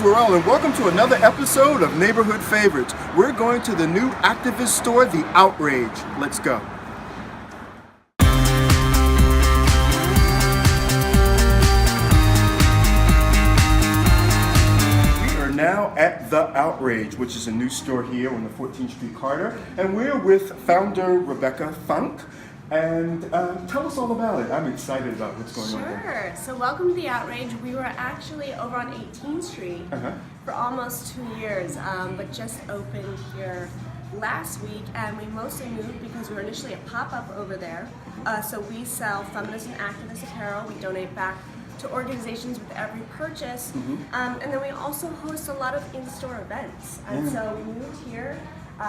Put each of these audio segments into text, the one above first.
Worrell, and welcome to another episode of Neighborhood Favorites. We're going to the new activist store, the Outrage. Let's go. We are now at the Outrage, which is a new store here on the 14th Street corridor, and we're with founder Rebecca Funk. And tell us all about it. I'm excited about what's going on there. Sure. So welcome to the Outrage. We were actually over on 18th Street for almost 2 years, but just opened here last week. And we mostly moved because we were initially a pop-up over there. So we sell feminist and activist apparel. We donate back to organizations with every purchase. And then we also host a lot of in-store events. And so we moved here.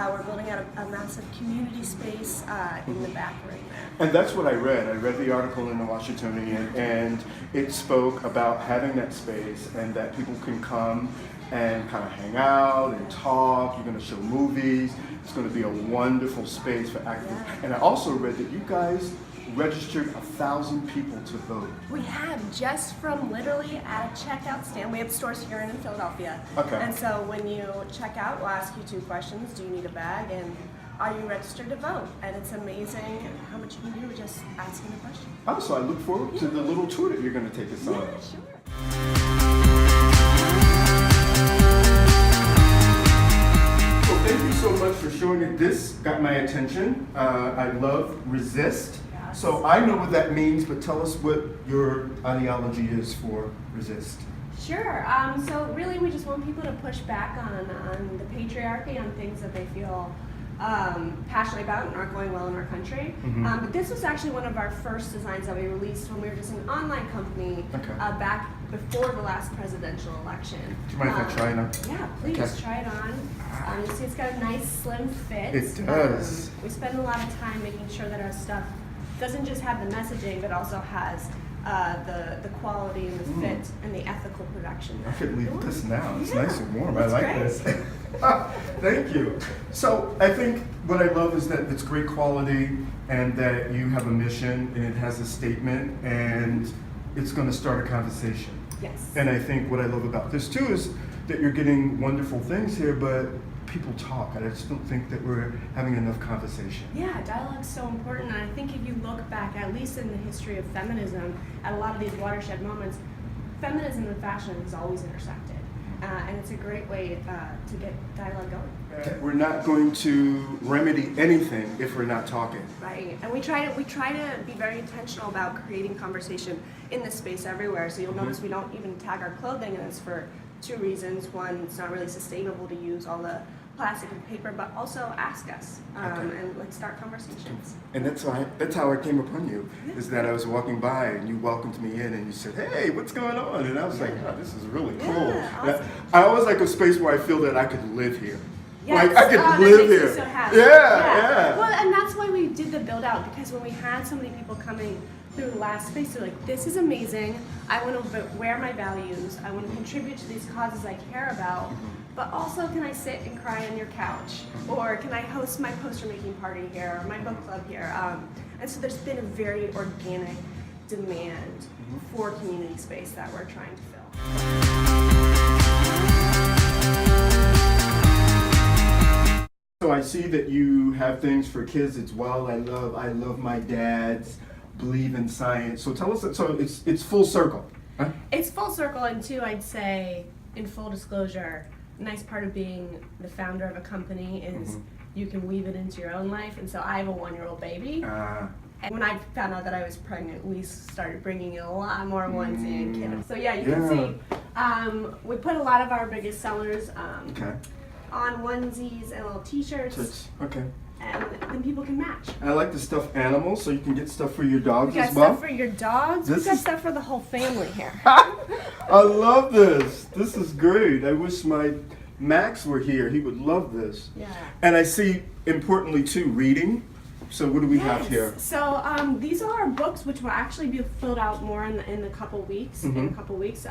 We're building out a massive community space in the back right there. And that's what I read. I read the article in the Washingtonian, and it spoke about having that space and that people can come and kind of hang out and talk. You're going to show movies. It's going to be a wonderful space for activists. And I also read that you guys registered 1,000 people to vote. We have, just from literally at a checkout stand. We have stores here and in Philadelphia. Okay. And so when you check out, we'll ask you 2 questions. Do you need a bag? And are you registered to vote? And it's amazing how much you can do with just asking the question. Oh, so I look forward to the little tour that you're going to take us on. Yeah, sure. Thank you so much for showing it. This got my attention. I love resist. Yes. So I know what that means, but tell us what your ideology is for resist. Sure. So really, we just want people to push back on the patriarchy, on things that they feel passionate about and aren't going well in our country. But this was actually one of our first designs that we released when we were just an online company back before the last presidential election. Do you mind if I try it on? Yeah, please try it on. You see it's got a nice slim fit. It does. We spend a lot of time making sure that our stuff doesn't just have the messaging, but also has the quality and the fit and the ethical production. I could leave this now. It's Yeah, nice and warm. I that's like great. this. Thank you. So I think what I love is that it's great quality and that you have a mission and it has a statement and it's going to start a conversation. Yes. And I think what I love about this too is that you're getting wonderful things here, but people talk. I just don't think that we're having enough conversation. Yeah, dialogue's so important, and I think if you look back, at least in the history of feminism, at a lot of these watershed moments, feminism and fashion has always intersected, and it's a great way to get dialogue going. We're not going to remedy anything if we're not talking. Right, and we try to be very intentional about creating conversation in this space everywhere. So you'll notice we don't even tag our clothing, and it's for 2 reasons. One, it's not really sustainable to use all the plastic and paper, but also ask us and like start conversations. And that's how I came upon you, is that I was walking by and you welcomed me in and you said, hey, what's going on? And I was like, oh, this is really cool. Awesome. I always like a space where I feel that I could live here. Yes. Like I could that live makes me here. so happy. Yeah. Well, and that's why we did the build out, because when we had so many people coming through the last space, they're like, this is amazing. I want to wear my values. I want to contribute to these causes I care about. But also, can I sit and cry on your couch? Or can I host my poster making party here, or my book club here? And so there's been a very organic demand for community space that we're trying to fill. So I see that you have things for kids as well. I love my dad's believe in science. So tell us, so it's full circle. Huh? It's full circle, and too, I'd say, in full disclosure, a nice part of being the founder of a company is you can weave it into your own life. And so I have a 1-year-old baby. And when I found out that I was pregnant, we started bringing in a lot more onesie and kiddos. So yeah, you can see we put a lot of our biggest sellers on onesies and little t-shirts. Okay. And then people can match. I like the stuffed animals, so you can get stuff for your dogs We got as well. stuff for your dogs. We got stuff for the whole family here. I love this. This is great. I wish my Max were here. He would love this. Yeah. And I see, importantly too, reading. So what do we have here? So these are our books, which will actually be filled out more in a couple weeks. In a couple weeks,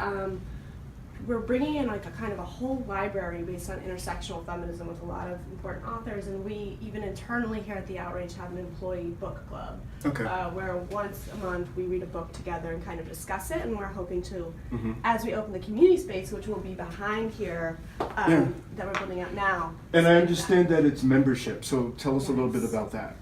we're bringing in like a kind of a whole library based on intersectional feminism with a lot of important authors, and we even internally here at the Outrage have an employee book club, Okay. where once a month we read a book together and kind of discuss it, and we're hoping to, Mm-hmm. as we open the community space, which will be behind here, Yeah. that we're building out now. And I expand understand that it's membership, so tell us a little bit Yes. about that.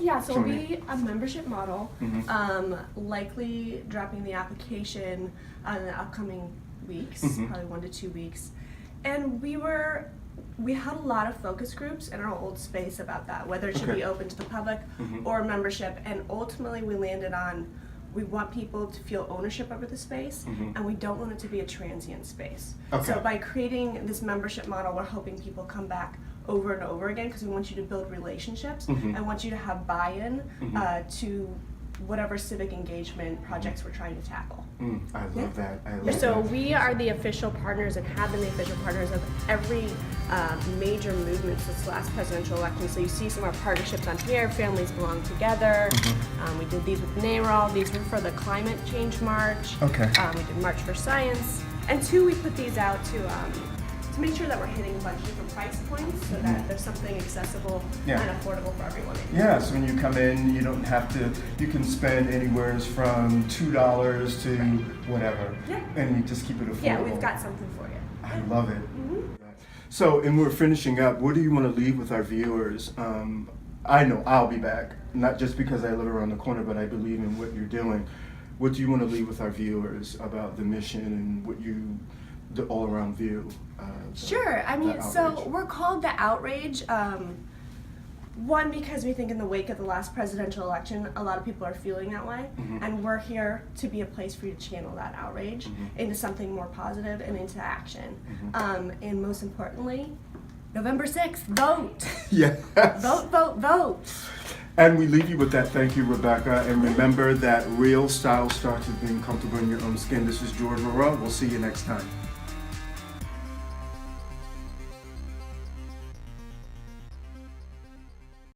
Yeah, so it'll joining. be a membership model, Mhm. likely dropping the application in the upcoming weeks, Mhm. probably 1 to 2 weeks. And we had a lot of focus groups in our old space about that, whether it should Okay. be open to the public Mhm. or membership. And ultimately we landed on, we want people to feel ownership over the space, Mhm. and we don't want it to be a transient space. Okay. So by creating this membership model, we're hoping people come back over and over again, because we want you to build relationships. Mhm. I want you to have buy-in Mhm. To whatever civic engagement projects we're trying to tackle. I love Yeah. that. I love So that. we are the official partners and have been the official partners of every major movement since the last presidential election. So you see some of our partnerships on here, Families Belong Together. Mm-hmm. We did these with NARAL. These were for the Climate Change March. Okay. We did March for Science. And two, we put these out to make sure that we're hitting a bunch of different price points so that there's something accessible Yeah. and affordable for everyone. Yeah, so when you come in, you don't have to, you can spend anywhere from $2 to whatever. Yeah. And you just keep it affordable. Yeah, we've got something for you. I love it. Mhm. So, and we're finishing up. What do you want to leave with our viewers? I know I'll be back, not just because I live around the corner, but I believe in what you're doing. What do you want to leave with our viewers about the mission and what the all-around view? Sure. I mean, the so Outrage? we're called the Outrage. One, because we think in the wake of the last presidential election, a lot of people are feeling that way, Mhm. and we're here to be a place for you to channel that outrage into something more positive and into action. And most importantly, November 6th, vote! Yes. Vote, vote, vote! And we leave you with that. Thank you, Rebecca. And remember that real style starts with being comfortable in your own skin. This is George Worrell. We'll see you next time.